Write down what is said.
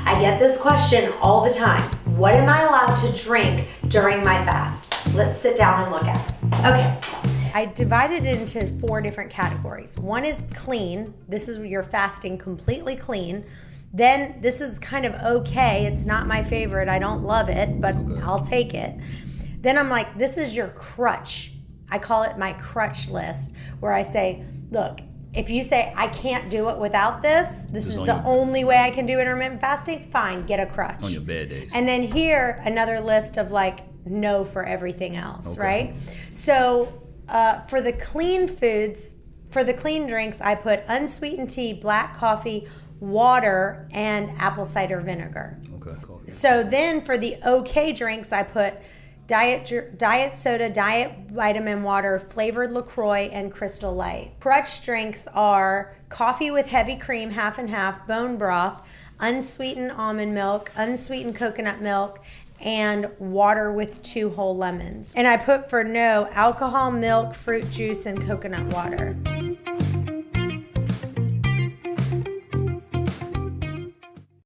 I get this question all the time. What am I allowed to drink during my fast? Let's sit down and look at it. Okay. I divided it into 4 different categories. One is clean. This is your fasting completely clean. Then this is kind of okay. It's not my favorite. I don't love it, but I'll take it. Then I'm like, this is your crutch. I call it my crutch list, where I say, look, if you say I can't do it without this, this is the only way I can do intermittent fasting, fine, get a crutch. On your bad days. And then here, another list of like no for everything else, right? So for the clean foods, for the clean drinks, I put unsweetened tea, black coffee, water, and apple cider vinegar. Okay. So then for the okay drinks, I put diet soda, diet vitamin water, flavored LaCroix, and Crystal Light. Crutch drinks are coffee with heavy cream, half and half, bone broth, unsweetened almond milk, unsweetened coconut milk, and water with 2 whole lemons. And I put for no alcohol, milk, fruit juice, and coconut water.